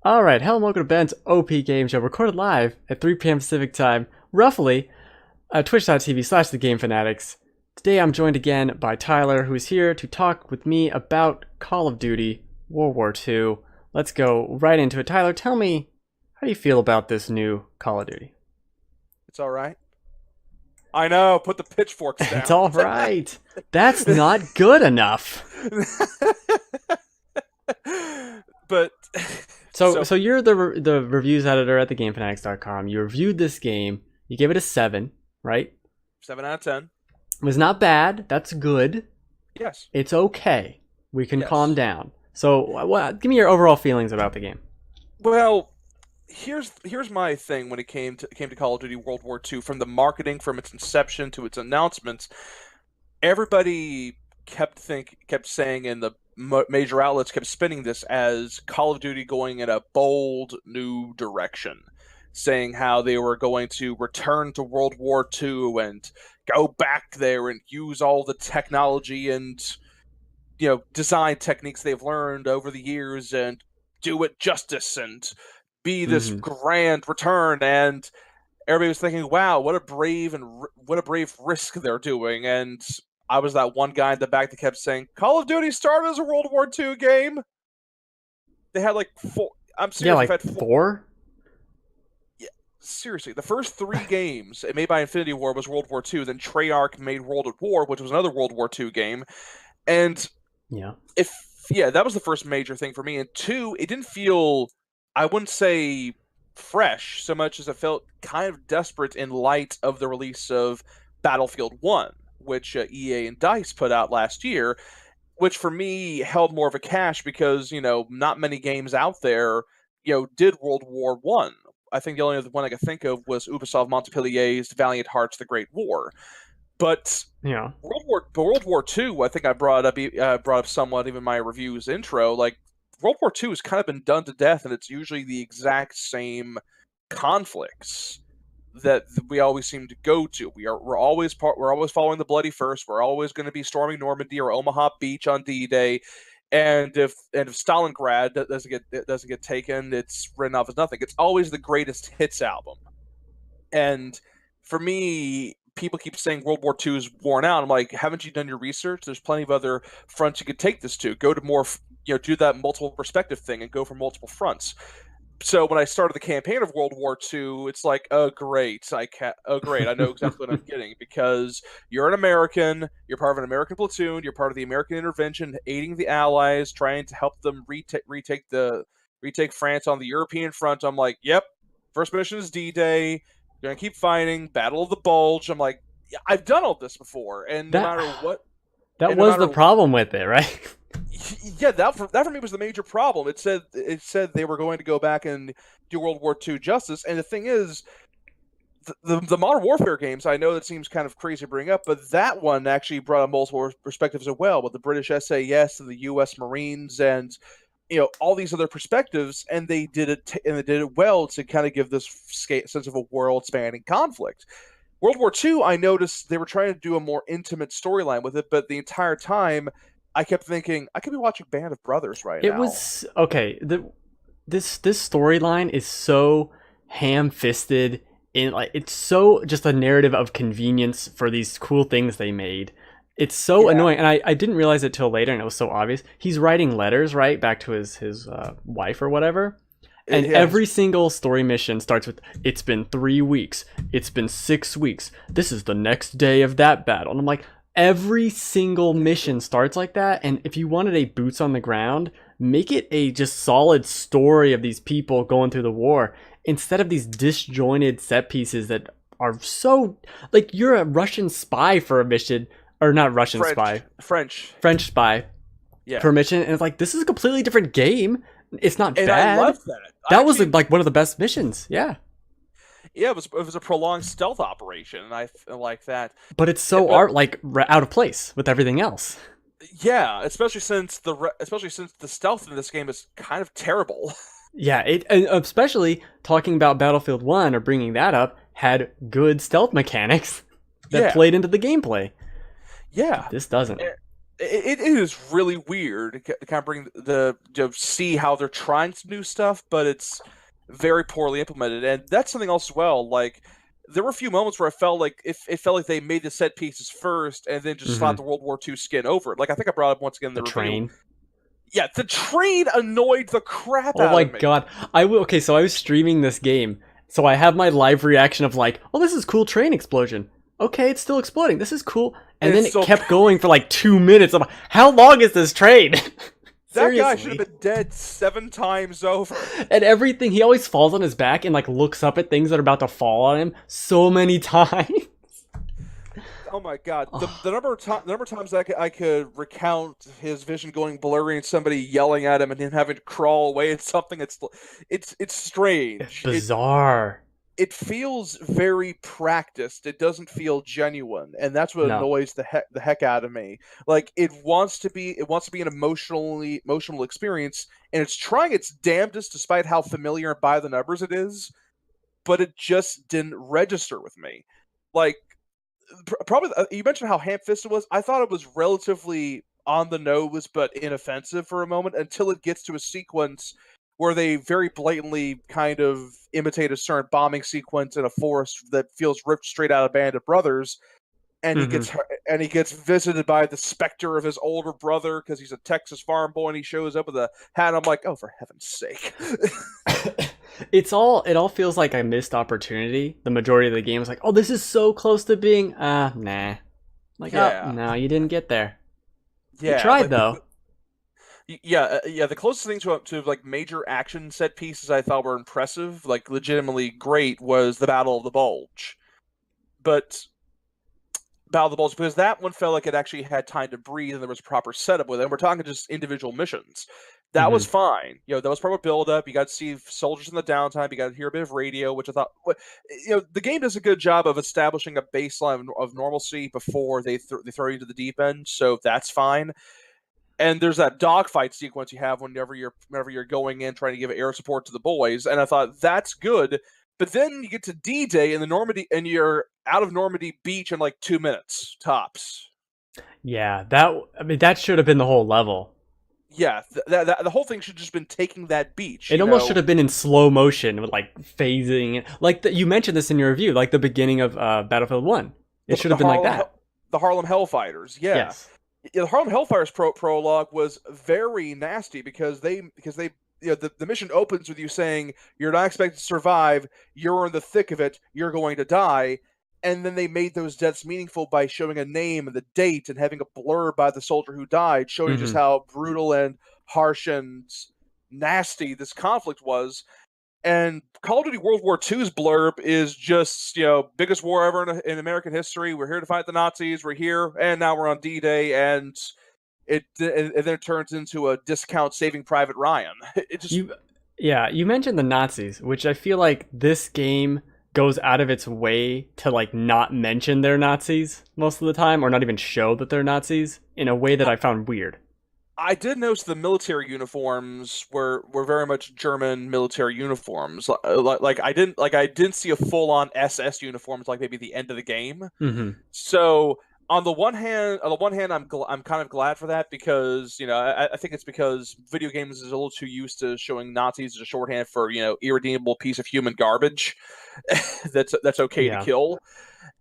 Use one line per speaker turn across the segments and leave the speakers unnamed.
All right, hello and welcome to Ben's OP Game Show, recorded live at 3 p.m. Pacific Time, roughly, at twitch.tv/the Game Fanatics. Today I'm joined again by Tyler, who is here to talk with me about Call of Duty World War II. Let's go right into it. Tyler, tell me, how do you feel about this new Call of Duty?
It's all right. I know, put the pitchforks down.
It's all right. That's not good enough.
But
So you're the reviews editor at thegamefanatics.com. You reviewed this game. You gave it a 7, right?
7 out of 10.
It was not bad. That's good.
Yes.
It's okay. We can
Yes.
calm down. So give me your overall feelings about the game.
Well, here's my thing when it came to Call of Duty World War II. From the marketing, from its inception to its announcements, everybody kept saying, and the major outlets kept spinning this as Call of Duty going in a bold new direction, saying how they were going to return to World War II and go back there and use all the technology and design techniques they've learned over the years and do it justice and be this grand return. And everybody was thinking, wow, what a brave risk they're doing. And I was that one guy in the back that kept saying, Call of Duty started as a World War II game. They had like 4. I'm serious.
Yeah, like
had
4?
Yeah, seriously. The first 3 games made by Infinity Ward was World War II. Then Treyarch made World at War, which was another World War II game. And that was the first major thing for me. And 2, it didn't feel, I wouldn't say fresh so much as it felt kind of desperate in light of the release of Battlefield 1. Which EA and DICE put out last year, which for me held more of a cache because, not many games out there, did World War I. I think the only other one I could think of was Ubisoft Montpellier's Valiant Hearts: The Great War. But World War II, I think I brought up somewhat even in my review's intro. Like World War II has kind of been done to death, and it's usually the exact same conflicts that we always seem to go to. We're always following the bloody first. We're always going to be storming Normandy or Omaha Beach on D-Day, and if Stalingrad doesn't get taken, it's written off as nothing. It's always the greatest hits album. And for me, people keep saying World War II is worn out. I'm like, haven't you done your research? There's plenty of other fronts you could take this to. Go to more, do that multiple perspective thing and go for multiple fronts. So when I started the campaign of World War II, it's like, oh great, I know exactly what I'm getting, because you're an American, you're part of an American platoon, you're part of the American intervention, aiding the Allies, trying to help them retake France on the European front. I'm like, yep, first mission is D-Day, you're gonna keep fighting, Battle of the Bulge. I'm like, yeah, I've done all this before, and no matter what.
That was the problem with it, right?
Yeah, that for me was the major problem. It said they were going to go back and do World War II justice, and the thing is, the Modern Warfare games, I know that seems kind of crazy to bring up, but that one actually brought up multiple perspectives as well, with the British SAS and the U.S. Marines and all these other perspectives, and they did it well to kind of give this sense of a world-spanning conflict. World War II, I noticed they were trying to do a more intimate storyline with it, but the entire time I kept thinking, I could be watching Band of Brothers right now.
It was okay. This storyline is so ham-fisted in, like, it's so just a narrative of convenience for these cool things they made. It's so annoying, and I didn't realize it till later, and it was so obvious. He's writing letters, right, back to his wife or whatever. And every single story mission starts with, it's been 3 weeks, it's been 6 weeks, this is the next day of that battle. And I'm like, every single mission starts like that, and if you wanted a boots on the ground, make it a just solid story of these people going through the war, instead of these disjointed set pieces that are so, like, you're a Russian spy for a mission, or not Russian spy.
French
spy for a mission, and it's like, this is a completely different game. It's not bad.
I love that.
That was like one of the best missions. Yeah,
it was a prolonged stealth operation, and I like that.
But it's so out of place with everything else.
Yeah, especially since the stealth in this game is kind of terrible.
Yeah, and especially talking about Battlefield 1 or bringing that up, had good stealth mechanics that played into the gameplay.
Yeah,
this doesn't.
it is really weird to kind of bring to see how they're trying some new stuff, but it's very poorly implemented. And that's something else as well. Like there were a few moments where I felt like it felt like they made the set pieces first and then just slapped the World War II skin over it. Like I think I brought up once again in
The
the review.
train.
Yeah, the train annoyed the crap
Oh
out
my
of me.
god. Okay, so I was streaming this game. So I have my live reaction of like, oh, this is cool train explosion. Okay, it's still exploding. This is cool. And then it
so
kept going for like 2 minutes. I'm like, how long is this train?
that guy should
Seriously.
have been dead 7 times over.
And everything, he always falls on his back and like looks up at things that are about to fall on him so many times.
Oh my god, the number of times I could recount his vision going blurry and somebody yelling at him and him having to crawl away at something. It's
It's
strange.
bizarre.
It feels very practiced. It doesn't feel genuine, and that's what
No.
annoys the heck out of me. Like it wants to be an emotional experience, and it's trying its damnedest despite how familiar and by the numbers it is, but it just didn't register with me. Like probably you mentioned how ham-fisted it was. I thought it was relatively on the nose but inoffensive for a moment until it gets to a sequence where they very blatantly kind of imitate a certain bombing sequence in a forest that feels ripped straight out of Band of Brothers, and he gets visited by the specter of his older brother because he's a Texas farm boy and he shows up with a hat. And I'm like, oh, for heaven's sake!
It all feels like a missed opportunity. The majority of the game is like, oh, this is so close to being nah. Like, oh
Yeah,
no, you didn't get there. You
yeah,
tried though.
yeah. The closest thing to like major action set pieces I thought were impressive, like legitimately great, was the Battle of the Bulge. But Battle of the Bulge, because that one felt like it actually had time to breathe and there was proper setup with it. And we're talking just individual missions. That was
Hmm.
fine. That was proper build up. You got to see soldiers in the downtime. You got to hear a bit of radio, which I thought, the game does a good job of establishing a baseline of normalcy before they throw you to the deep end. So that's fine. And there's that dogfight sequence you have whenever you're going in trying to give air support to the boys, and I thought that's good. But then you get to D-Day in the Normandy, and you're out of Normandy Beach in like 2 minutes tops.
Yeah, that should have been the whole level.
Yeah, the whole thing should just been taking that beach.
It almost should have been in slow motion with like phasing, like you mentioned this in your review, like the beginning of Battlefield 1. It should have been like that.
The Harlem Hellfighters. Yeah,
Yes.
the Harlem Hellfighters prologue was very nasty because they the mission opens with you saying you're not expected to survive, you're in the thick of it, you're going to die, and then they made those deaths meaningful by showing a name and the date and having a blurb by the soldier who died, showing just
Hmm.
how brutal and harsh and nasty this conflict was. And Call of Duty World War II's blurb is just, biggest war ever in American history. We're here to fight the Nazis. We're here, and now we're on D-Day, and then it turns into a discount Saving Private Ryan. It just
You mentioned the Nazis, which I feel like this game goes out of its way to like not mention they're Nazis most of the time, or not even show that they're Nazis in a way that I found weird.
I did notice the military uniforms were very much German military uniforms. Like I didn't see a full on SS uniforms like maybe the end of the game.
Hmm.
So on the one hand, I'm kind of glad for that because I think it's because video games is a little too used to showing Nazis as a shorthand for irredeemable piece of human garbage that's okay to
Yeah.
kill.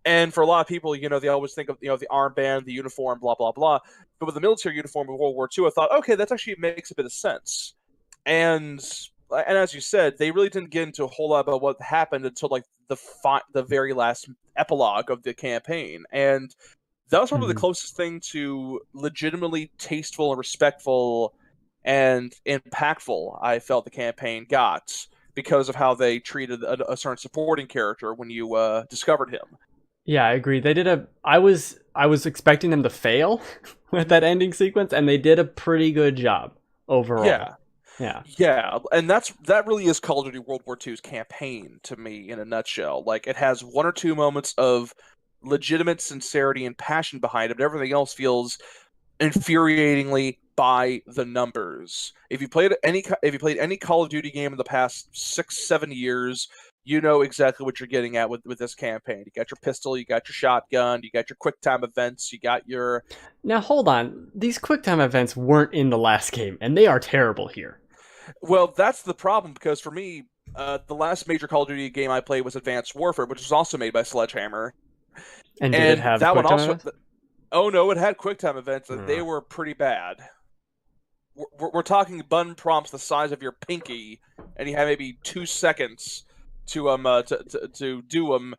And for a lot of people, they always think of the armband, the uniform, blah blah blah. But with the military uniform of World War II, I thought, okay, that actually makes a bit of sense. And as you said, they really didn't get into a whole lot about what happened until like the very last epilogue of the campaign, and that was probably the
Hmm.
closest thing to legitimately tasteful and respectful and impactful I felt the campaign got because of how they treated a certain supporting character when you discovered him.
Yeah, I agree. I was expecting them to fail with that ending sequence, and they did a pretty good job overall.
Yeah,
Yeah.
yeah, and that really is Call of Duty World War II's campaign to me in a nutshell. Like it has one or two moments of legitimate sincerity and passion behind it, but everything else feels infuriatingly by the numbers. If you played any Call of Duty game in the past 6-7 years, you know exactly what you're getting at with this campaign. You got your pistol, you got your shotgun, you got your quick time events, you got your...
Now hold on, these quick time events weren't in the last game, and they are terrible here.
Well, that's the problem, because for me, the last major Call of Duty game I played was Advanced Warfare, which was also made by Sledgehammer.
And did it
And
have
that one
quick time
also...
events?
Oh no, it had quick time events, and they were pretty bad. We're talking button prompts the size of your pinky, and you have maybe 2 seconds to do them,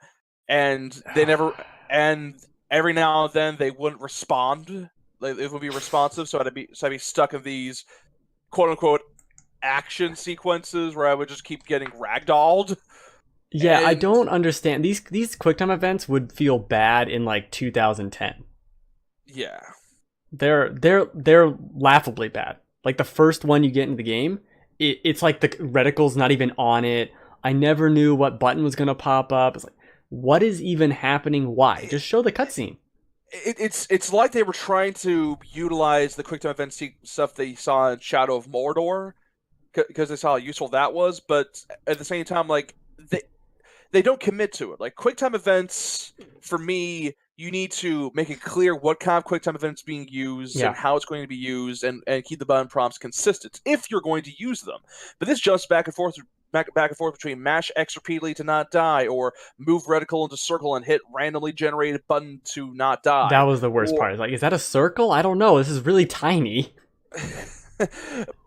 and they never... And every now and then they wouldn't respond. Like, it would be responsive, so I'd be stuck in these quote unquote action sequences where I would just keep getting ragdolled.
Yeah, I don't understand. These QuickTime events would feel bad in like 2010.
Yeah.
They're laughably bad. Like the first one you get into the game, it's like the reticle's not even on it. I never knew what button was going to pop up. It's like, what is even happening? Why? Just show the cutscene.
It's like they were trying to utilize the QuickTime event stuff they saw in Shadow of Mordor, because they saw how useful that was, but at the same time, like, they don't commit to it. Like, QuickTime events, for me, you need to make it clear what kind of QuickTime events being used and how it's going to be used, and keep the button prompts consistent if you're going to use them. But this jumps back and forth between mash X repeatedly to not die, or move reticle into circle and hit randomly generated button to not die.
That was the worst part. Like, is that a circle? I don't know. This is really tiny.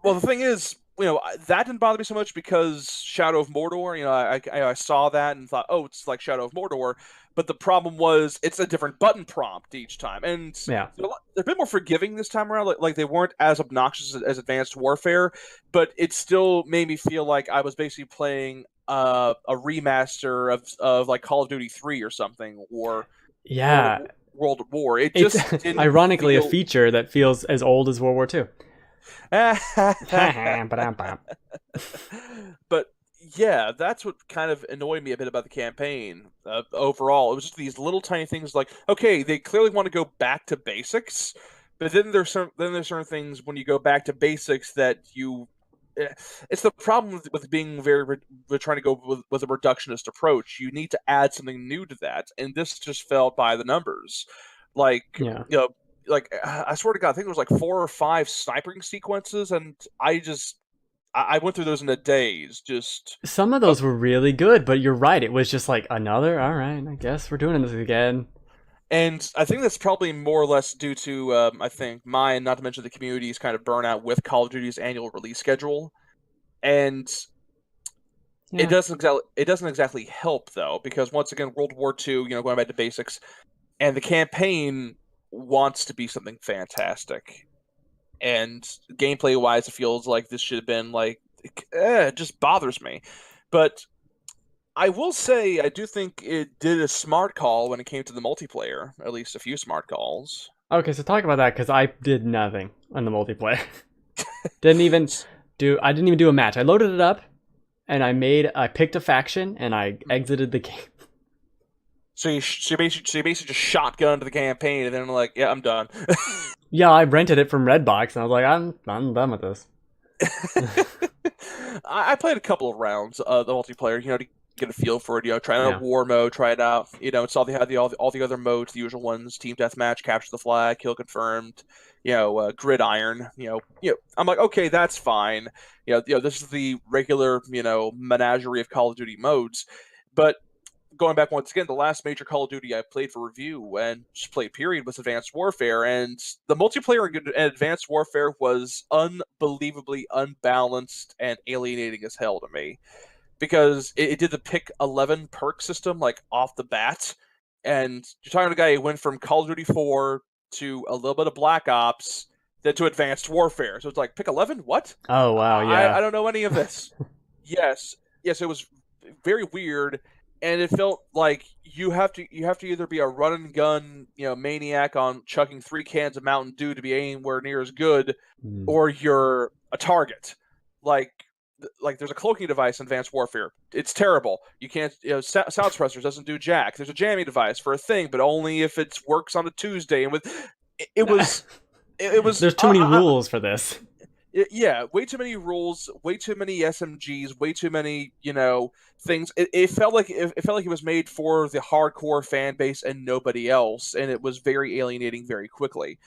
Well, the thing is, that didn't bother me so much because Shadow of Mordor, I saw that and thought, oh, it's like Shadow of Mordor. But the problem was it's a different button prompt each time. And they're a bit more forgiving this time around. Like they weren't as obnoxious as Advanced Warfare, but it still made me feel like I was basically playing a remaster of like Call of Duty 3 or something, or World at War. It just didn't
ironically a feature that feels as old as World War II.
But yeah, that's what kind of annoyed me a bit about the campaign overall. It was just these little tiny things like, okay, they clearly want to go back to basics, but then there's certain things when you go back to basics that it's the problem with being with trying to go with a reductionist approach. You need to add something new to that, and this just fell by the numbers. Like, like, I swear to God, I think it was like 4 or 5 sniping sequences, and I went through those in a daze. Just
some of those were really good, but you're right. It was just like another. All right, I guess we're doing this again.
And I think that's probably more or less due to I think mine, not to mention the community's kind of burnout with Call of Duty's annual release schedule, and it doesn't exactly help though, because once again, World War II, going back to basics, and the campaign wants to be something fantastic, and gameplay wise it feels like this should have been like, it just bothers me. But I will say I do think it did a smart call when it came to the multiplayer, at least a few smart calls.
Okay, so talk about that, because I did nothing on the multiplayer. I didn't even do a match. I loaded it up and I picked a faction and I exited the game.
So you basically just shotgunned the campaign, and then like, yeah, I'm done.
Yeah, I rented it from Redbox, and I was like, I'm done with this.
I played a couple of rounds of the multiplayer, to get a feel for it. Try out war mode, try it out. It's all the other modes, the usual ones: team deathmatch, capture the flag, kill confirmed. Gridiron. I'm like, okay, that's fine. This is the regular menagerie of Call of Duty modes, but going back once again, the last major Call of Duty I played for review and just played period was Advanced Warfare, and the multiplayer in Advanced Warfare was unbelievably unbalanced and alienating as hell to me, because it did the pick 11 perk system like off the bat, and you're talking to a guy who went from Call of Duty 4 to a little bit of Black Ops, then to Advanced Warfare. So it's like, pick 11? What?
Oh wow, yeah.
I don't know any of this. Yes, it was very weird. And it felt like you have to either be a run and gun, maniac on chucking 3 cans of Mountain Dew to be anywhere near as good, or you're a target. Like there's a cloaking device in Advanced Warfare. It's terrible. You can't, sound suppressors doesn't do jack. There's a jamming device for a thing, but only if it works on a Tuesday. And it was.
There's too many rules for this.
Yeah, way too many rules, way too many SMGs, way too many, things. It felt like it was made for the hardcore fan base and nobody else, and it was very alienating very quickly.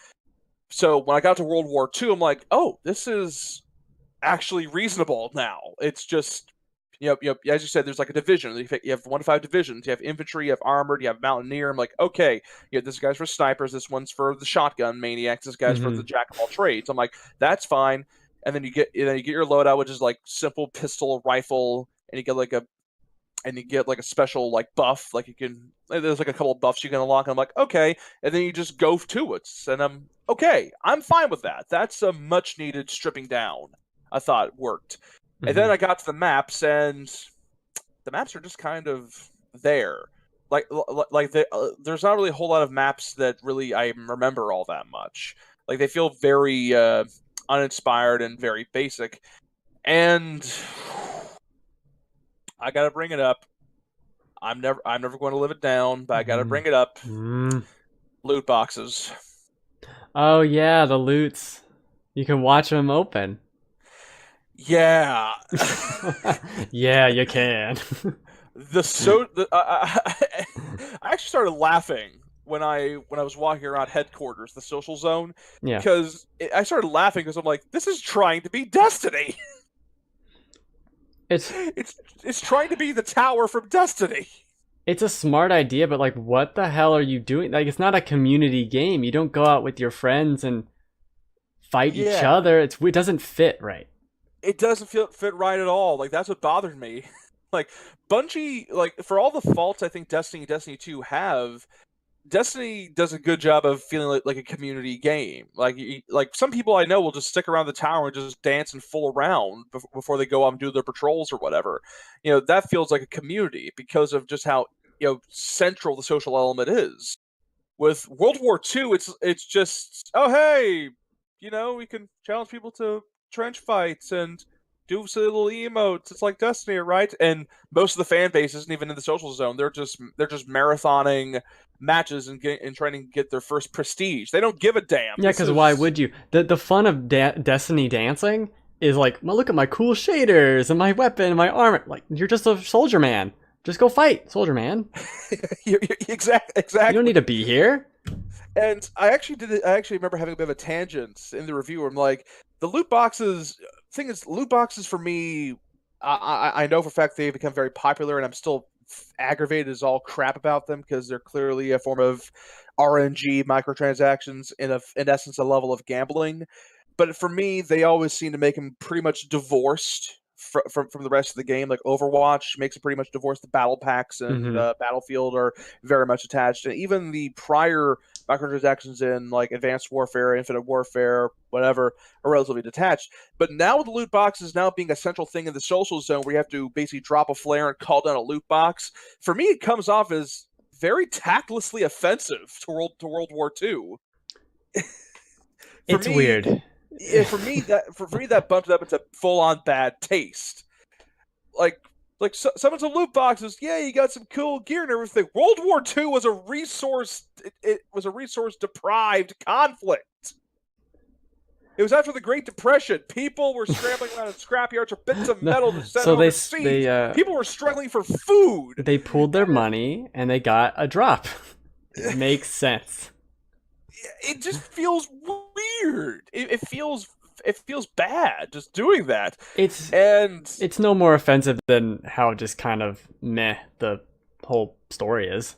So when I got to World War II, I'm like, oh, this is actually reasonable now. It's just, as you said, there's like a division. You have 1 to 5 divisions. You have infantry, you have armored, you have mountaineer. I'm like, okay, this guy's for snipers. This one's for the shotgun maniacs. This guy's for the jack of all trades. I'm like, that's fine. And then you get your loadout, which is like simple pistol, rifle, and you get like a special like buff. Like there's like a couple of buffs you can unlock. And I'm like, okay. And then you just go to it, and I'm okay. I'm fine with that. That's a much needed stripping down. I thought worked. And then I got to the maps, and the maps are just kind of there. There's not really a whole lot of maps that really I remember all that much. Like they feel very uninspired and very basic. And I gotta bring it up. I'm never going to live it down, but I gotta bring it up. Loot boxes.
Oh yeah, the loots. You can watch them open.
Yeah.
Yeah, you can.
I actually started laughing when I was walking around headquarters, the social zone.
Yeah.
Because I started laughing because I'm like, this is trying to be Destiny. It's trying to be the tower from Destiny.
It's a smart idea, but like, what the hell are you doing? Like, it's not a community game. You don't go out with your friends and fight each other. It doesn't fit right.
It doesn't fit right at all. Like, that's what bothered me. Like, Bungie, like, for all the faults I think Destiny 2 have, Destiny does a good job of feeling like a community game. Like some people I know will just stick around the tower and just dance and fool around before they go out and do their patrols or whatever. That feels like a community because of just how central the social element is. With World War II, it's just, oh hey, we can challenge people to trench fights and do silly little emotes. It's like Destiny, right? And most of the fan base isn't even in the social zone. They're just marathoning matches and trying to get their first prestige. They don't give a damn.
Yeah, because why would you? The fun of Destiny dancing is like, well, look at my cool shaders and my weapon and my armor. Like, you're just a soldier man. Just go fight, soldier man.
Exactly.
You don't need to be here.
And I actually remember having a bit of a tangent in the review where I'm like, the loot boxes. Thing is, loot boxes for me, I know for a fact they've become very popular, and I'm still aggravated as all crap about them because they're clearly a form of RNG, microtransactions, in essence a level of gambling. But for me, they always seem to make them pretty much divorced from the rest of the game. Like Overwatch makes it pretty much divorced. The battle packs and Battlefield are very much attached, and even the prior microtransactions in like Advanced Warfare, Infinite Warfare, whatever, are relatively detached. But now with the loot boxes now being a central thing in the social zone where you have to basically drop a flare and call down a loot box, for me it comes off as very tactlessly offensive to World War II.
It's weird.
For me that bumped it up into full on bad taste. Some of the loot boxes, yeah, you got some cool gear and everything. World War II was a resource. It was a resource deprived conflict. It was after the Great Depression. People were scrambling around in scrapyards for bits of metal to send overseas. People were struggling for food.
They pooled their money and they got a drop. It makes sense.
It just feels weird. It feels bad just doing that.
It's no more offensive than how just kind of meh the whole story is.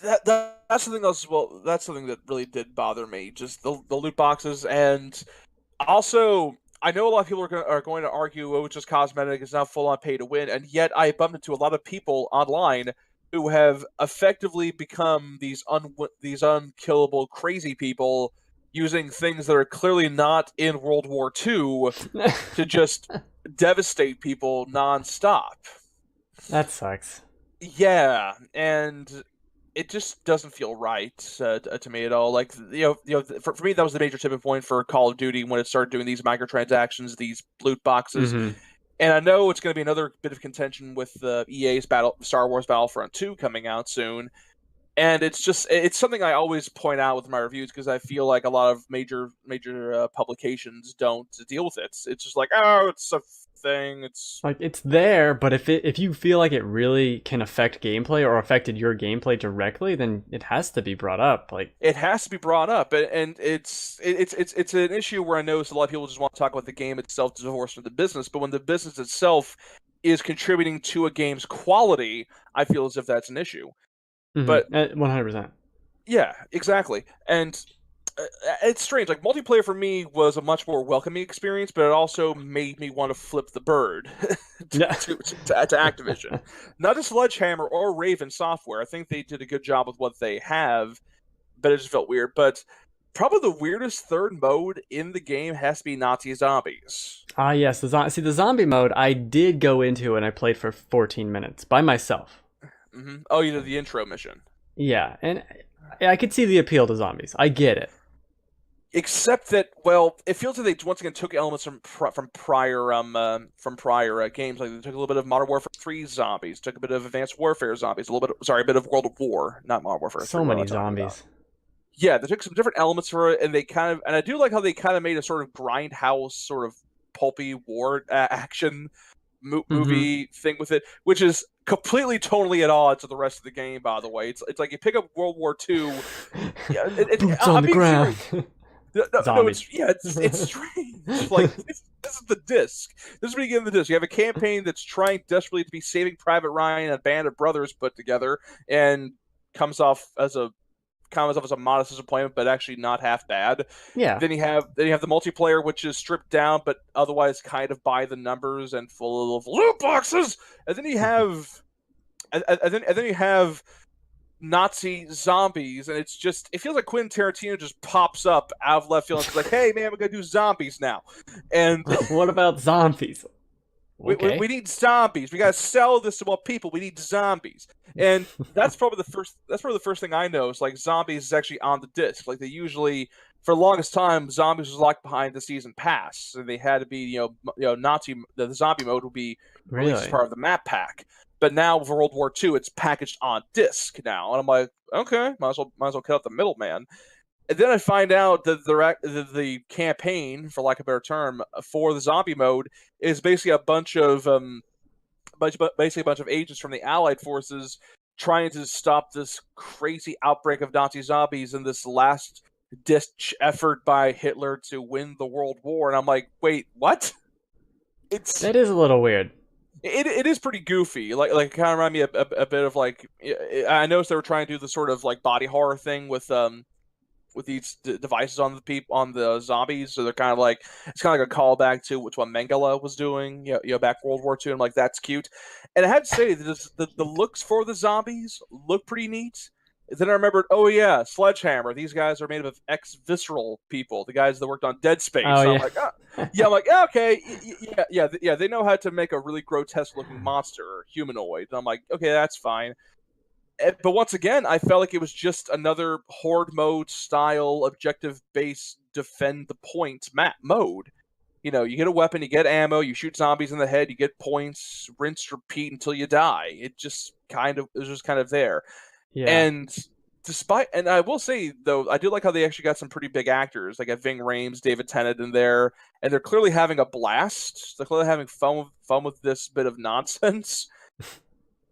That's something else. Well, that's something that really did bother me. Just the loot boxes, and also I know a lot of people are going to argue, oh, it's just cosmetic. It's not full on pay to win, and yet I bumped into a lot of people online who have effectively become these unkillable crazy people using things that are clearly not in World War II to just devastate people nonstop.
That sucks.
Yeah, and it just doesn't feel right to me at all. Like, for me, that was the major tipping point for Call of Duty when it started doing these microtransactions, these loot boxes. And I know it's going to be another bit of contention with EA's Star Wars Battlefront 2 coming out soon. And it's something I always point out with my reviews because I feel like a lot of major publications don't deal with it. It's just like, oh, it's a thing. It's
Like, it's there, but if you feel like it really can affect gameplay or affected your gameplay directly, then it has to be brought up. Like,
it has to be brought up, and it's an issue where I notice a lot of people just want to talk about the game itself divorced from the business, but when the business itself is contributing to a game's quality, I feel as if that's an issue. But
100%.
yeah, exactly. And it's strange. Like multiplayer for me was a much more welcoming experience, but it also made me want to flip the bird to Activision, not to Sledgehammer or Raven Software. I think they did a good job with what they have, but it just felt weird. But probably the weirdest third mode in the game has to be Nazi zombies.
Ah, yes. The zombie mode I did go into and I played for 14 minutes by myself.
Oh, you did the intro mission.
Yeah, and I could see the appeal to zombies. I get it.
Except that, well, it feels like they once again took elements from prior games. Like they took a little bit of Modern Warfare 3 zombies, took a bit of Advanced Warfare zombies, a bit of World of War, not Modern Warfare 3.
So many zombies.
Yeah, they took some different elements for it, and I do like how they kind of made a sort of grindhouse, sort of pulpy war action movie thing with it, which is completely totally at odds with the rest of the game. By the way, it's like you pick up World War II. Yeah,
Boots on the ground.
No, it's strange. Like this is the disc. This is what you get in the disc. You have a campaign that's trying desperately to be Saving Private Ryan and a band of brothers put together, and comes off as a modest disappointment, but actually not half bad.
Yeah.
Then you have the multiplayer, which is stripped down, but otherwise kind of by the numbers and full of loot boxes. And then you have, and then you have Nazi zombies, and it feels like Quentin Tarantino just pops up out of left field and is like, "Hey man, we're gonna do zombies now." And
what about zombies?
Okay. We need zombies. We gotta sell this to more people. We need zombies, and that's probably the first thing I know. Is like zombies is actually on the disc. Like they usually, for the longest time, zombies was locked behind the season pass, and they had to be the zombie mode would be released as part of the map pack. But now with World War II, it's packaged on disc now, and I'm like, okay, might as well cut out the middleman. And then I find out that the campaign, for lack of a better term, for the zombie mode is basically a bunch of agents from the Allied forces trying to stop this crazy outbreak of Nazi zombies in this last ditch effort by Hitler to win the World War. And I'm like, wait, what?
That is a little weird.
It is pretty goofy. Like it kind of reminded me a bit of like, I noticed they were trying to do the sort of like body horror thing with these devices on the zombies, so they're kind of like it's kind of like a callback to what Mengele was doing, back World War II. I'm like, that's cute, and I had to say the looks for the zombies look pretty neat. Then I remembered, oh yeah, Sledgehammer. These guys are made up of ex-Visceral people, the guys that worked on Dead Space.
Oh,
so
yeah.
I'm like, I'm like, yeah, okay, yeah. They know how to make a really grotesque-looking monster humanoid. And I'm like, okay, that's fine. But once again, I felt like it was just another horde mode style, objective-based, defend the point map mode. You get a weapon, you get ammo, you shoot zombies in the head, you get points, rinse, repeat until you die. It was just kind of there.
Yeah.
And I will say though, I do like how they actually got some pretty big actors. Like Ving Rhames, David Tennant in there, and they're clearly having a blast. They're clearly having fun with this bit of nonsense.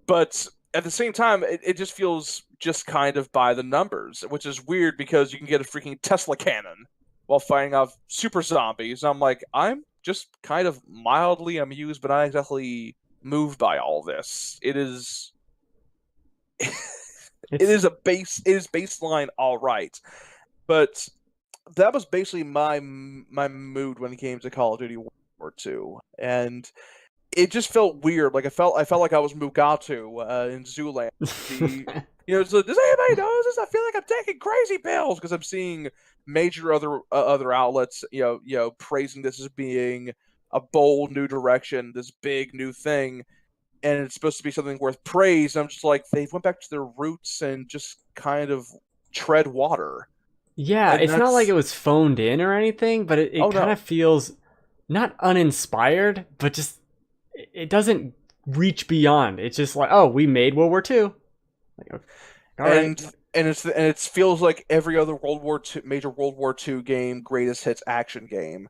But at the same time, it just feels just kind of by the numbers, which is weird because you can get a freaking Tesla cannon while fighting off super zombies. And I'm like, I'm just kind of mildly amused, but not exactly moved by all this. It is baseline all right, but that was basically my mood when it came to Call of Duty World War II, and it just felt weird. Like I felt like I was Mugatu in Zooland. So does anybody know this? I feel like I'm taking crazy pills because I'm seeing major other outlets, praising this as being a bold new direction, this big new thing, and it's supposed to be something worth praise. I'm just like, they went back to their roots and just kind of tread water.
Yeah, it's not like it was phoned in or anything, but it kind of feels not uninspired, but just it doesn't reach beyond. It's just like, oh, we made World War II. Like, okay. All right.
And it feels like every other major World War II game, greatest hits action game,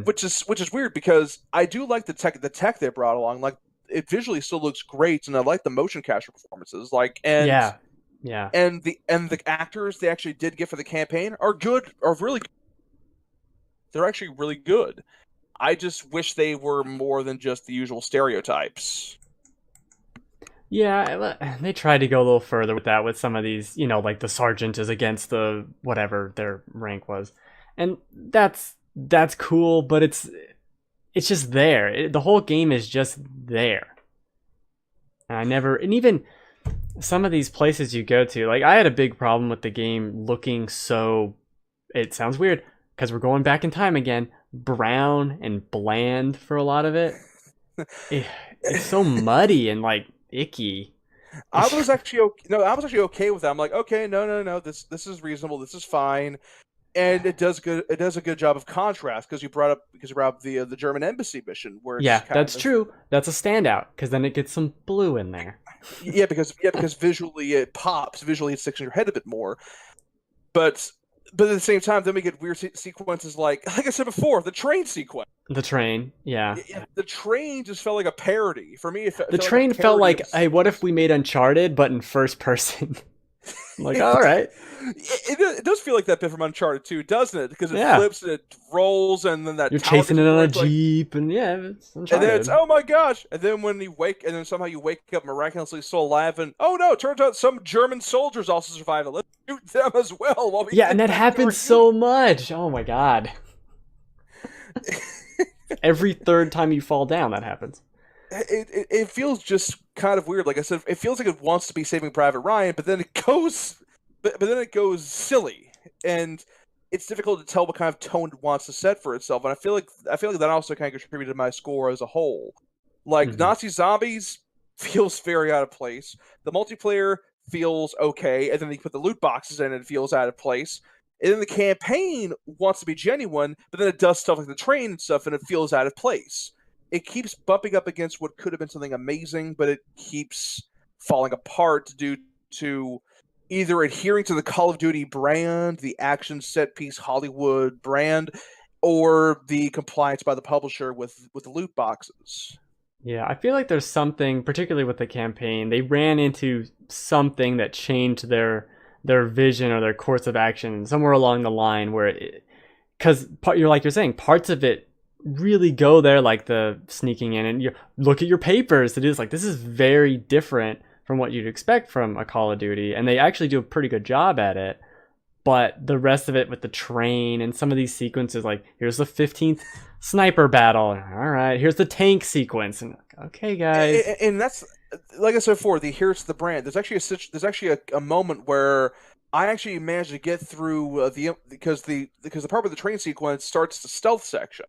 which is weird because I do like the tech they brought along. Like it visually still looks great, and I like the motion capture performances. Like
Yeah.
and the actors they actually did get for the campaign are good, are really good. They're actually really good. I just wish they were more than just the usual stereotypes.
Yeah, they tried to go a little further with that with some of these, like the sergeant is against the whatever their rank was. And that's cool, but it's just there. The whole game is just there. And even some of these places you go to, like I had a big problem with the game looking so, it sounds weird because we're going back in time again, brown and bland for a lot of it. It's so muddy and like icky.
I was actually okay with that. I'm like, okay, no, this is reasonable, this is fine, and it does a good job of contrast because you brought up the German embassy mission where it's
that's true. That's a standout because then it gets some blue in there.
because visually it pops, visually it sticks in your head a bit more, but at the same time, then we get weird sequences like I said before, the train sequence.
The train, yeah.
The train just felt like a parody for me.
The train felt like, hey, what if we made Uncharted but in first person? I'm like, all right.
It does feel like that bit from Uncharted 2, doesn't it? Because it flips and it rolls, and then that
you're chasing it on a jeep, and it's Uncharted.
And then it's oh my gosh! And then when you wake, and then somehow you wake up miraculously still alive, and oh no! It turns out some German soldiers also survived it. Let's shoot them as well.
And that happens so much. Oh my god! Every third time you fall down, that happens.
It feels just kind of weird. Like I said, it feels like it wants to be Saving Private Ryan, but then it goes. But then it goes silly, and it's difficult to tell what kind of tone it wants to set for itself. And I feel like that also kind of contributed to my score as a whole. Like Nazi zombies feels very out of place. The multiplayer feels okay, and then they put the loot boxes in, and it feels out of place. And then the campaign wants to be genuine, but then it does stuff like the train and stuff, and it feels out of place. It keeps bumping up against what could have been something amazing, but it keeps falling apart due to either adhering to the Call of Duty brand, the action set piece Hollywood brand, or the compliance by the publisher with the loot boxes.
Yeah, I feel like there's something, particularly with the campaign, they ran into something that changed their vision or their course of action somewhere along the line where because you're saying, parts of it really go there, like the sneaking in and you look at your papers to do this. Like, this is very different from what you'd expect from a Call of Duty, and they actually do a pretty good job at it. But the rest of it with the train and some of these sequences, like here's the 15th sniper battle, all right, here's the tank sequence, and okay, guys.
And that's like I said before, here's the brand. There's actually a moment where I actually managed to get through because the part where the train sequence starts the stealth section,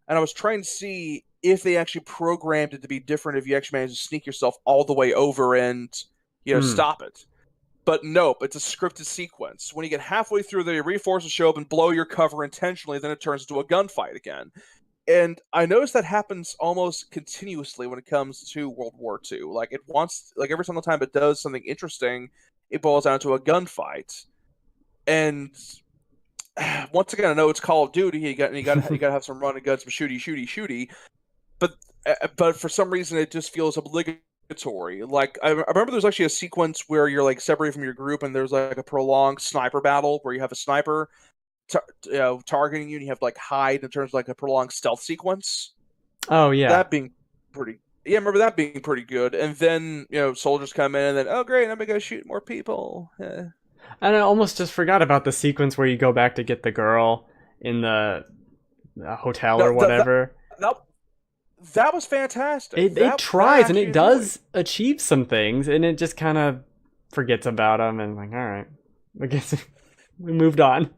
and I was trying to see if they actually programmed it to be different if you actually manage to sneak yourself all the way over and stop it. But nope, it's a scripted sequence. When you get halfway through, the reinforcements show up and blow your cover intentionally, then it turns into a gunfight again. And I noticed that happens almost continuously when it comes to World War II. Like every single time it does something interesting, it boils down to a gunfight. And once again, I know it's Call of Duty. You got to have some running guns, some shooty. But for some reason, it just feels obligatory. Like I remember, there's actually a sequence where you're like separated from your group, and there's like a prolonged sniper battle where you have a sniper targeting you, and you have to like hide in terms of like a prolonged stealth sequence.
Oh yeah,
that being pretty. Yeah, I remember that being pretty good. And then soldiers come in, and then oh great, I'm gonna go shoot more people. And
I almost just forgot about the sequence where you go back to get the girl in the hotel or whatever.
That was fantastic.
It tries and it does achieve some things, and it just kind of forgets about them and like, all right, I guess we moved on.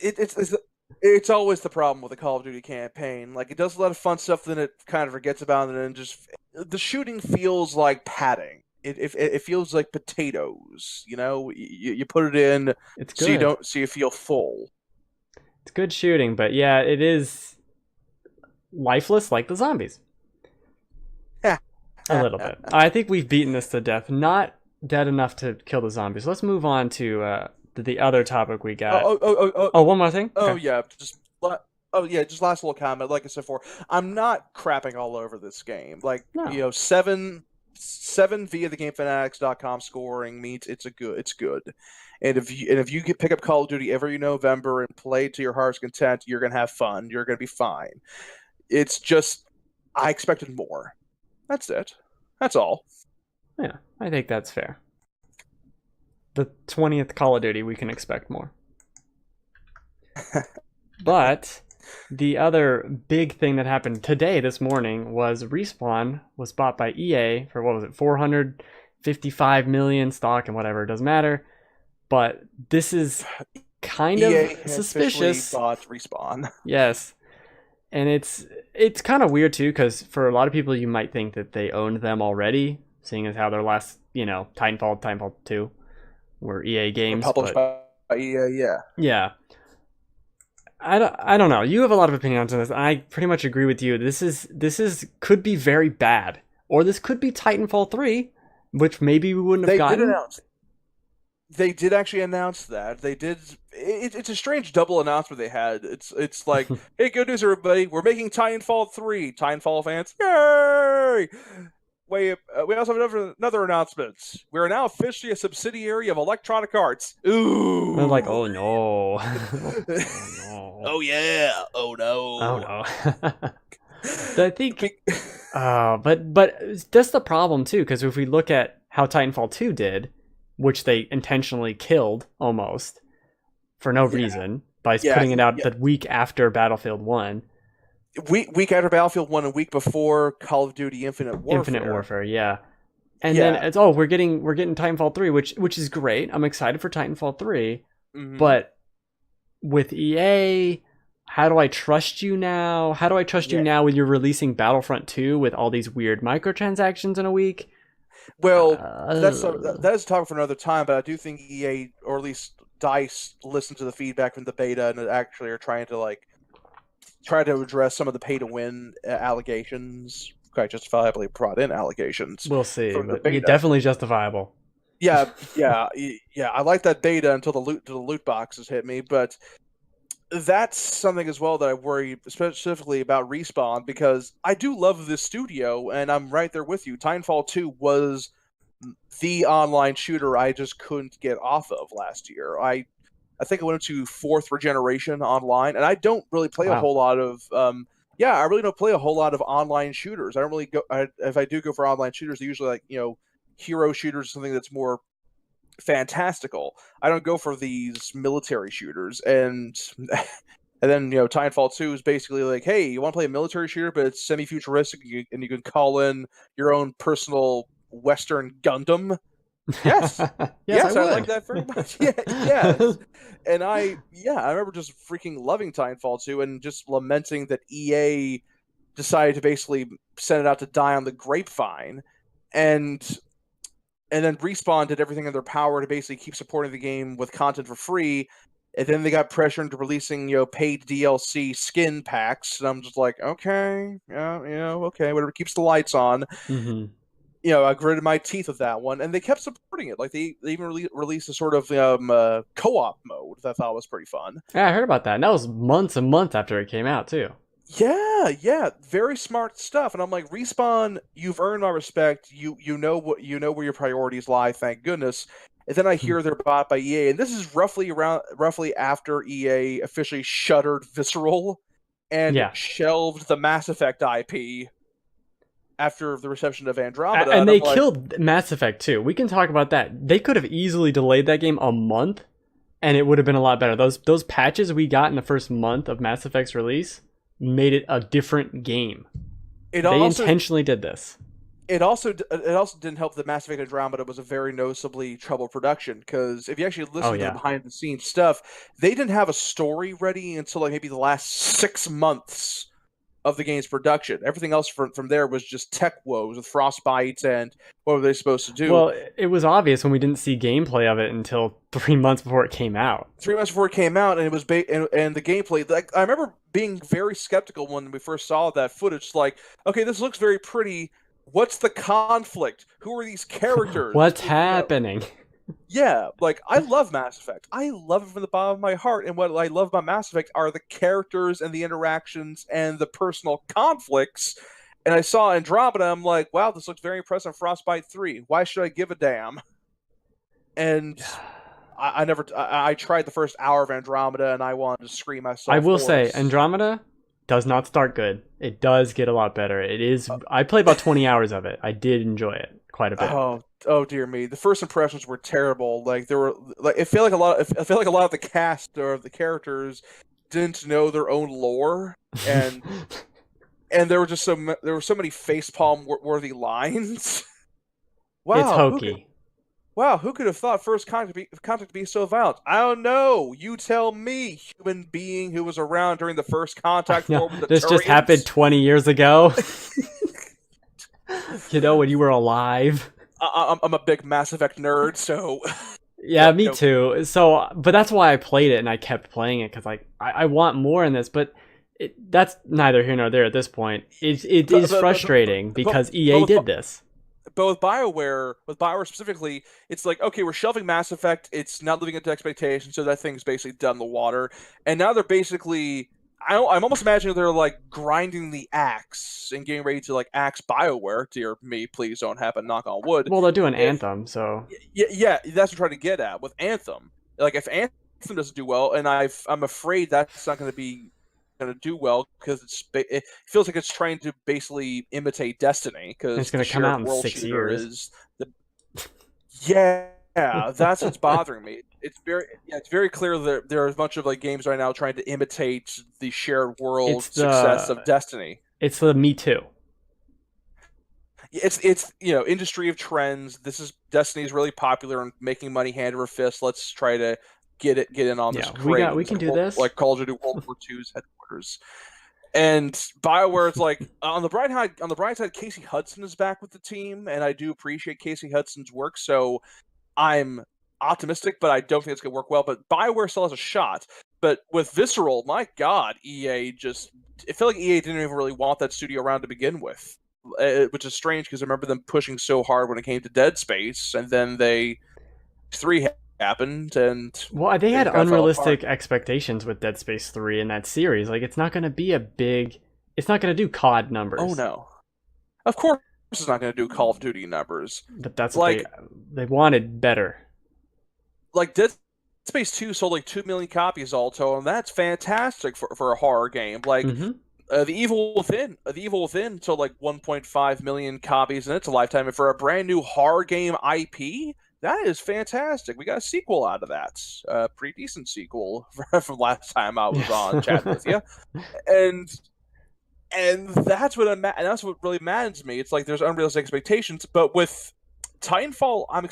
It's always the problem with the Call of Duty campaign. Like, it does a lot of fun stuff, then it kind of forgets about it, and then just the shooting feels like padding. It feels like potatoes. You put it in,
it's good.
so you feel full.
It's good shooting, but yeah, it is lifeless like the zombies. A little bit. I think we've beaten this to death. Not dead enough to kill the zombies. Let's move on to the other topic we got.
Oh,
one more thing?
oh
Okay.
yeah, just last little comment. Like I said before, I'm not crapping all over this game. Like,
No.
7 via the GameFanatics.com scoring means it's good. And if you pick up Call of Duty every November and play to your heart's content, you're gonna have fun. You're gonna be fine. It's just I expected more. That's it. That's all.
Yeah, I think that's fair. The 20th Call of Duty, we can expect more. But the other big thing that happened today, this morning, was Respawn was bought by EA for, what was it, 455 million stock and whatever, it doesn't matter. But this is kind
EA
of suspicious.
Bought Respawn.
Yes. And it's kind of weird too, because for a lot of people you might think that they owned them already, seeing as how their last, Titanfall 2 were EA games.
Published by EA, yeah.
Yeah. I don't know. You have a lot of opinions on this. I pretty much agree with you. This could be very bad, or this could be Titanfall 3, which maybe we wouldn't have gotten.
They did actually announce that. They did. It's a strange double announcement they had. It's like, hey, good news, everybody! We're making Titanfall 3. Titanfall fans, yay! We also have another announcement. We are now officially a subsidiary of Electronic Arts. Ooh!
I'm like, oh no. Oh no.
Oh yeah. Oh no.
Oh no. I think. But that's the problem too, because if we look at how Titanfall 2 did, which they intentionally killed almost for no reason by putting it out the week after Battlefield 1.
Week after Battlefield 1 and week before Call of Duty Infinite Warfare.
Infinite Warfare, yeah. And then it's we're getting Titanfall 3, which is great. I'm excited for Titanfall 3. Mm-hmm. But with EA, how do I trust you now? How do I trust you now when you're releasing Battlefront 2 with all these weird microtransactions in a week?
Well, that is a topic for another time, but I do think EA, or at least DICE, listened to the feedback from the beta and actually are trying to address some of the pay-to-win allegations. Quite justifiably brought in allegations.
We'll see, but definitely justifiable.
Yeah. I like that beta until the loot boxes hit me, but that's something as well that I worry specifically about Respawn, because I do love this studio, and I'm right there with you. Titanfall 2 was the online shooter I just couldn't get off of last year. I think I went into 4th Regeneration online, and I don't really play a whole lot of I really don't play a whole lot of online shooters. I don't really go. If I do go for online shooters, they're usually like, hero shooters, something that's more fantastical. I don't go for these military shooters, and then Titanfall 2 is basically like, hey, you want to play a military shooter, but it's semi-futuristic, and you can call in your own personal Western Gundam. Yes, yes, I like that very much. Yes. And I remember just freaking loving Titanfall 2 and just lamenting that EA decided to basically send it out to die on the grapevine, and then Respawn did everything in their power to basically keep supporting the game with content for free, and then they got pressure into releasing paid DLC skin packs, and I'm just like, okay, okay, whatever keeps the lights on.
Mm-hmm.
I gritted my teeth with that one, and they kept supporting it. Like they even released a sort of co-op mode that I thought was pretty fun.
Yeah, I heard about that. And that was months and months after it came out too.
Yeah, very smart stuff. And I'm like, Respawn, you've earned my respect. You know where your priorities lie. Thank goodness. And then I hear they're bought by EA, and this is roughly after EA officially shuttered Visceral and shelved the Mass Effect IP. After the reception of Andromeda.
And they killed Mass Effect too. We can talk about that. They could have easily delayed that game a month, and it would have been a lot better. Those patches we got in the first month of Mass Effect's release made it a different game. They intentionally did this.
It also didn't help that Mass Effect Andromeda was a very noticeably troubled production, because if you actually listen to the behind-the-scenes stuff, they didn't have a story ready until like maybe the last 6 months of the game's production. Everything else from there was just tech woes with Frostbite and what were they supposed to do.
Well, it was obvious when we didn't see gameplay of it until 3 months before it came out.
3 months before it came out, and it was and the gameplay. Like, I remember being very skeptical when we first saw that footage. Like, okay, this looks very pretty, What's the conflict? Who are these characters?
What's happening?
Yeah, like I love Mass Effect. I love it from the bottom of my heart. And what I love about Mass Effect are the characters and the interactions and the personal conflicts. And I saw Andromeda. I'm like, wow, this looks very impressive on Frostbite 3. Why should I give a damn? And I tried the first hour of Andromeda and I wanted to scream I
I
saw
will say,
Forest.
Andromeda does not start good. It does get a lot better. It is. I played about 20 hours of it. I did enjoy it quite a bit.
Oh dear me. The first impressions were terrible. Like there were like it felt like a lot of the cast or the characters didn't know their own lore and there were just there were so many facepalm worthy lines.
It's
Wow,
hokey.
who could have thought first contact to be so violent? I don't know. You tell me, human being who was around during the first contact
No,
war with the
this just happened 20 years ago. When you were alive.
I'm a big Mass Effect nerd, so
yeah, me too. So, but that's why I played it and I kept playing it because like I want more in this, but that's neither here nor there at this point. It is frustrating because EA did this.
But with BioWare specifically, it's like, okay, we're shelving Mass Effect. It's not living up to expectations, so that thing's basically dead in the water. And now they're basically, I'm almost imagining they're like grinding the axe and getting ready to like axe BioWare. Dear me, please don't happen. Knock on wood.
Well, they're doing Anthem, so
yeah, that's what I'm trying to get at with Anthem. Like if Anthem doesn't do well, and I'm afraid that's not going to be going to do well because it feels like it's trying to basically imitate Destiny because
it's going to come out in 6 years.
Is the yeah, that's what's bothering me. It's very clear that there are a bunch of like games right now trying to imitate the shared world success of Destiny.
It's the Me Too.
It's industry of trends. This is Destiny's really popular and making money hand over fist. Let's try to get in on this craze.
We can do this.
Like Call of Duty World War II's headquarters. And BioWare is like on the bright side, Casey Hudson is back with the team, and I do appreciate Casey Hudson's work. So I'm optimistic, but I don't think it's gonna work well. But BioWare still has a shot. But with Visceral, my God, it felt like EA didn't even really want that studio around to begin with, which is strange because I remember them pushing so hard when it came to Dead Space, and then 3 happened, and
they had unrealistic expectations with Dead Space 3 in that series. Like it's not going to be it's not going to do COD numbers.
Oh no, of course it's not going to do Call of Duty numbers.
But that's like they wanted better.
Like Dead Space 2 sold like 2 million copies all total, and that's fantastic for a horror game. Like The Evil Within sold like 1.5 million copies in its lifetime, and for a brand new horror game IP, that is fantastic. We got a sequel out of that. Pretty decent sequel from last time I was on chat with you. And that's what really maddens me. It's like there's unrealistic expectations, but with Titanfall, I'm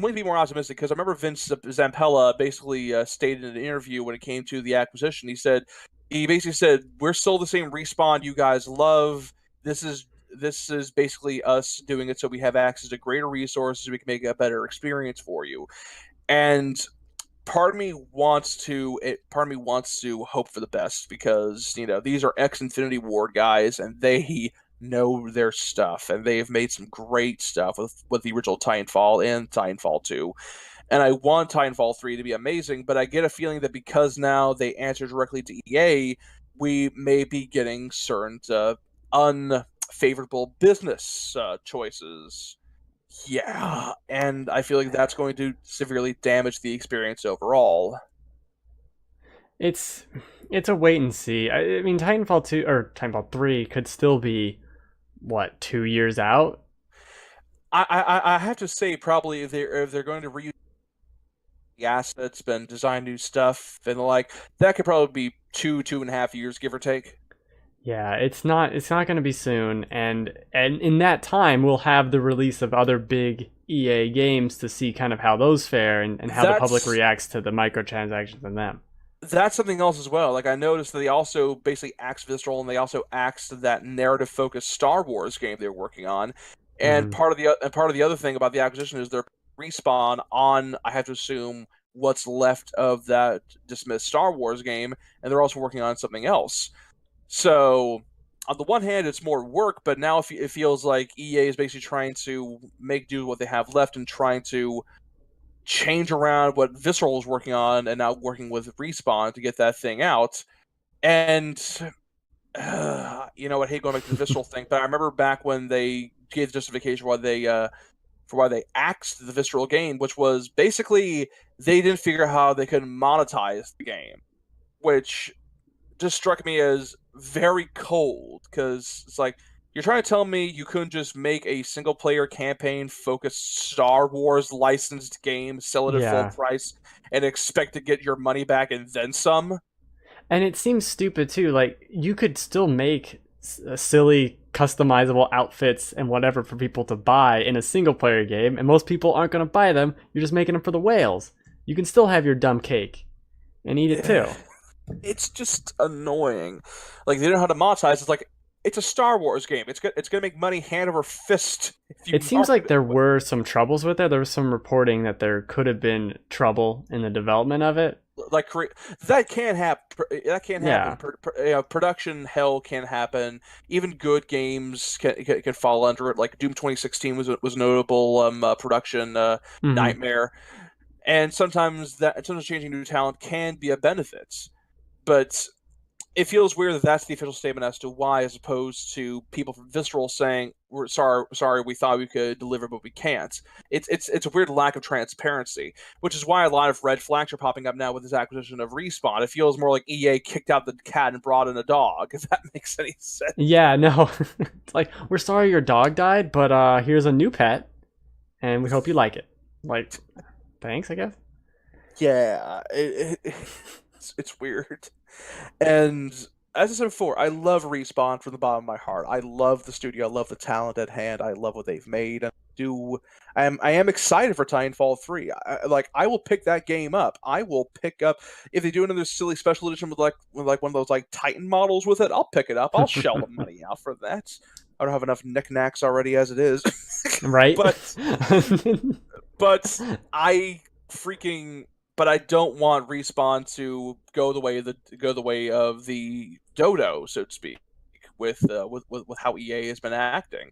going to be more optimistic because I remember Vince Zampella basically stated in an interview when it came to the acquisition. He basically said, "We're still the same Respawn you guys love. This is basically us doing it so we have access to greater resources. We can make a better experience for you." And part of me wants to hope for the best because these are ex-Infinity Ward guys and they know their stuff and they have made some great stuff with the original Titanfall and Titanfall 2. And I want Titanfall 3 to be amazing, but I get a feeling that because now they answer directly to EA, we may be getting certain unfavorable business choices. Yeah, and I feel like that's going to severely damage the experience overall.
It's a wait and see. I mean, Titanfall 2 or Titanfall 3 could still be 2 years out.
I have to say probably if they're going to reuse the assets and design new stuff and that could probably be 2.5 years, give or take.
Yeah, it's not going to be soon, and in that time we'll have the release of other big EA games to see kind of how those fare and how the public reacts to the microtransactions in them.
That's something else as well. Like I noticed that they also basically axed Visceral and they also axed that narrative-focused Star Wars game they're working on. And part of the other thing about the acquisition is they're Respawn on, I have to assume, what's left of that dismissed Star Wars game, and they're also working on something else. So on the one hand, it's more work, but now it feels like EA is basically trying to make do with what they have left and trying to change around what Visceral was working on and now working with Respawn to get that thing out. And I hate going back to the Visceral thing, but I remember back when they gave the justification why they axed the Visceral game, which was basically they didn't figure out how they could monetize the game, which just struck me as very cold, because it's like, you're trying to tell me you couldn't just make a single player campaign focused Star Wars licensed game, sell it at full price, and expect to get your money back and then some?
And it seems stupid too. Like, you could still make silly customizable outfits and whatever for people to buy in a single player game, and most people aren't going to buy them. You're just making them for the whales. You can still have your dumb cake and eat it too.
It's just annoying. Like, they don't know how to monetize. It's like, it's a Star Wars game. It's gonna make money hand over fist.
It seems like there were some troubles with it. There was some reporting that there could have been trouble in the development of it.
Like, that can happen. That can happen. Production hell can happen. Even good games can fall under it. Like Doom 2016 was a notable production nightmare. And sometimes changing new talent can be a benefit, but it feels weird that that's the official statement as to why, as opposed to people from Visceral saying, "We're sorry, we thought we could deliver, but we can't." It's a weird lack of transparency, which is why a lot of red flags are popping up now with this acquisition of Respawn. It feels more like EA kicked out the cat and brought in a dog, if that makes any sense.
Yeah, no, it's like, we're sorry your dog died, but here's a new pet, and we hope you like it. Like, thanks, I guess.
Yeah, it's weird. And as I said before, I love Respawn from the bottom of my heart. I love the studio. I love the talent at hand. I love what they've made. I am excited for Titanfall 3. I will pick that game up. I will pick up, if they do another silly special edition with one of those like Titan models with it, I'll pick it up. I'll shell the money out for that. I don't have enough knickknacks already as it is.
Right?
But I don't want Respawn to go the way of the dodo, so to speak, with how EA has been acting.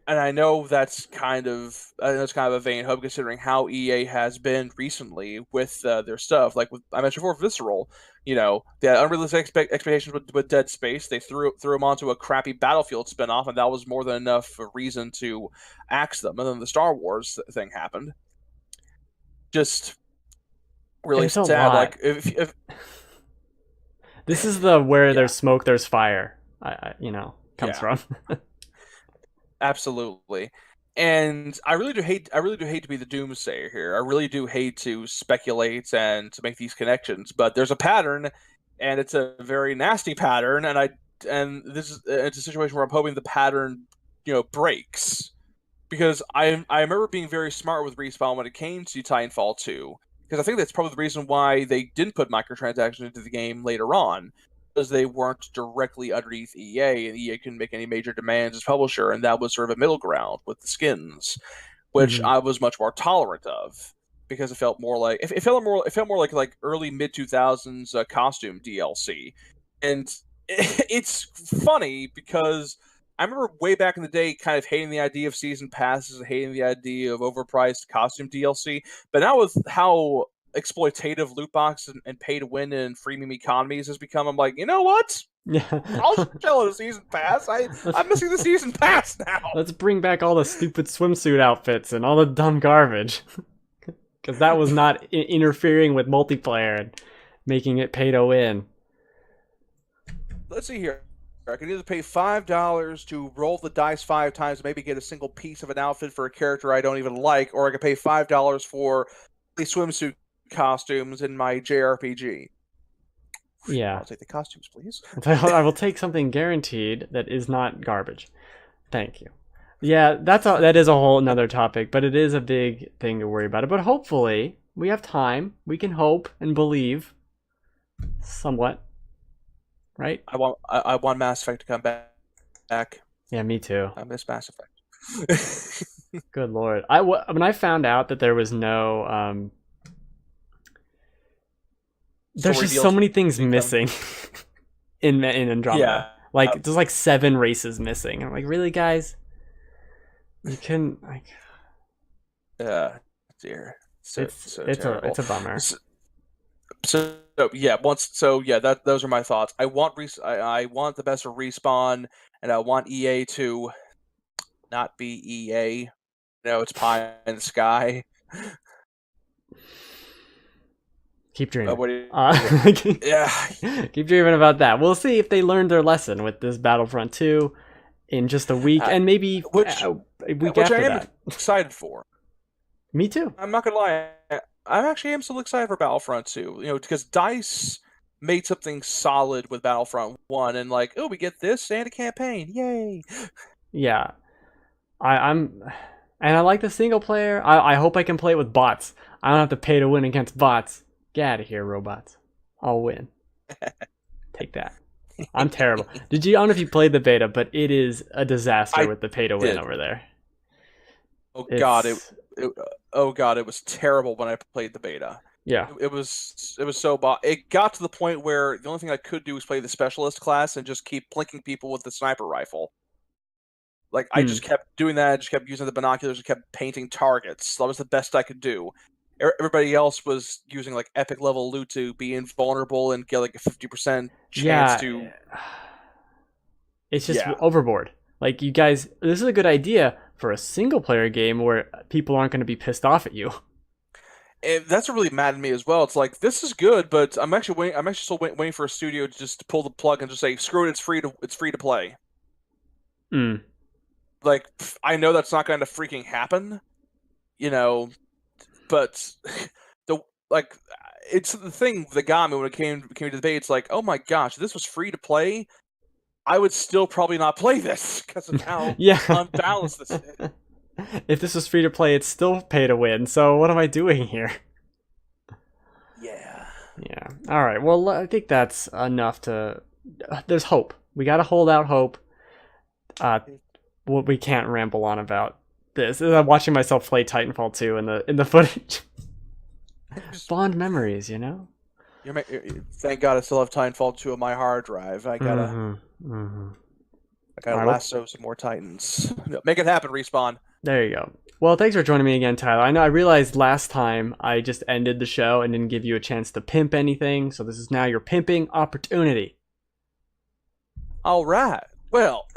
And I know that's kind of a vain hope, considering how EA has been recently with their stuff. Like I mentioned before, Visceral, they had unrealistic expectations with Dead Space. They threw them onto a crappy Battlefield spinoff, and that was more than enough reason to axe them. And then the Star Wars thing happened. Just really sad. Like, if
this is where there's smoke, there's fire. Comes from.
Absolutely. And I really do hate to be the doomsayer here. I really do hate to speculate and to make these connections, but there's a pattern, and it's a very nasty pattern. And it's a situation where I'm hoping the pattern, breaks. Because I remember being very smart with Respawn when it came to Titanfall 2, because I think that's probably the reason why they didn't put microtransactions into the game later on, because they weren't directly underneath EA, and EA couldn't make any major demands as publisher, and that was sort of a middle ground with the skins, which I was much more tolerant of, because it felt more like like early mid-2000s costume DLC. And it's funny because I remember way back in the day kind of hating the idea of season passes and hating the idea of overpriced costume DLC. But now with how exploitative loot boxes and pay to win and freemium economies has become, I'm like, you know what?
Yeah.
I'll shell a season pass. I'm missing the season pass now.
Let's bring back all the stupid swimsuit outfits and all the dumb garbage. Because that was not interfering with multiplayer and making it pay to win.
Let's see here. I can either pay $5 to roll the dice 5 times, maybe get a single piece of an outfit for a character I don't even like, or I can pay $5 for the swimsuit costumes in my JRPG.
Yeah.
I'll take the costumes, please.
I will take something guaranteed that is not garbage. Thank you. Yeah, that is a whole another topic, but it is a big thing to worry about. But hopefully, we have time. We can hope and believe somewhat. Right?
I want Mass Effect to come back.
Yeah, me too.
I miss Mass Effect.
Good Lord. When I found out that there was no there's just so many things missing in Andromeda.
Yeah.
Like there's like 7 races missing. I'm like, really, guys? You can like.
Dear.
It's
Terrible.
it's a bummer.
Those are my thoughts. I want the best of Respawn, and I want EA to not be EA. No, it's pie in the sky.
Keep dreaming.
Yeah.
Keep dreaming about that. We'll see if they learned their lesson with this Battlefront 2 in just a week, and maybe a week after
I am
that.
Excited for.
Me too.
I'm not gonna lie. I actually am still excited for Battlefront 2. Because DICE made something solid with Battlefront 1, and like, oh, we get this and a campaign, yay!
Yeah, and I like the single player. I hope I can play it with bots. I don't have to pay to win against bots. Get out of here, robots. I'll win. Take that. I'm terrible. I don't know if you played the beta, but it is a disaster with the pay to win over there.
Oh God, it was terrible when I played the beta.
Yeah,
it was so bad. It got to the point where the only thing I could do was play the specialist class and just keep plinking people with the sniper rifle. Like I just kept doing that. I just kept using the binoculars and kept painting targets. That was the best I could do. Everybody else was using like epic level loot to be invulnerable and get like a 50% chance to.
It's just overboard. Like, you guys, this is a good idea for a single player game where people aren't going to be pissed off at you.
And that's what really maddened me as well. It's like, this is good, but I'm actually still waiting for a studio to just pull the plug and just say, screw it, it's free to play. Like, I know that's not going to freaking happen, but it's the thing that got me when it came to the debate. It's like, oh my gosh, if this was free to play, I would still probably not play this because of how unbalanced this is.
If this was free to play, it's still pay to win. So what am I doing here?
Yeah.
Yeah. All right. Well, I think that's enough to. There's hope. We got to hold out hope. What we can't ramble on about this. I'm watching myself play Titanfall 2 in the footage. Fond memories,
Thank God I still have Titanfall 2 on my hard drive. I gotta lasso some more Titans. Make it happen, Respawn.
There you go. Well, thanks for joining me again, Tyler. I realized last time I just ended the show and didn't give you a chance to pimp anything, so this is now your pimping opportunity.
All right. Well,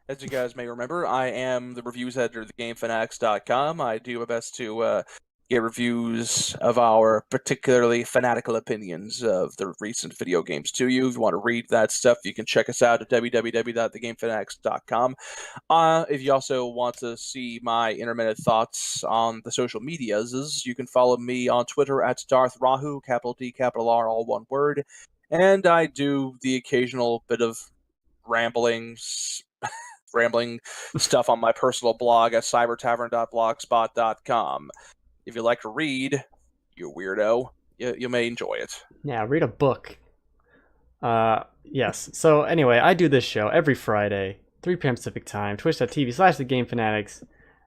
as you guys may remember, I am the reviews editor of the GameFanatics.com. I do my best to get reviews of our particularly fanatical opinions of the recent video games to you. If you want to read that stuff, you can check us out at www.thegamefanatics.com. If you also want to see my intermittent thoughts on the social medias, you can follow me on Twitter at Darth Rahu, capital D, capital R, all one word. And I do the occasional bit of rambling stuff on my personal blog at cybertavern.blogspot.com. If you like to read, you weirdo, you may enjoy it.
Yeah, read a book. Yes. So anyway, I do this show every Friday, 3 p.m. Pacific time, twitch.tv/thegamefanatics,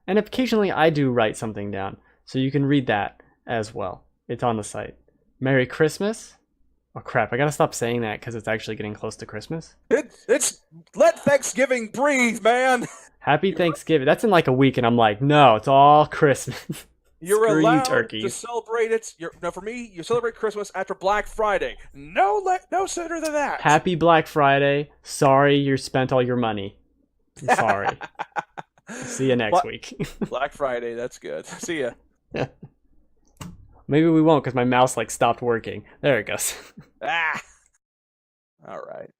and occasionally I do write something down, so you can read that as well. It's on the site. Merry Christmas. Oh crap, I gotta stop saying that because it's actually getting close to Christmas.
It's let Thanksgiving breathe, man.
Happy Thanksgiving. That's in like a week, and I'm like, no, it's all Christmas.
You're allowed to celebrate it. For me, you celebrate Christmas after Black Friday. No sooner than that.
Happy Black Friday. Sorry you spent all your money. I'm sorry. See you next week.
Black Friday, that's good. See ya.
Maybe we won't because my mouse stopped working. There it goes.
All right.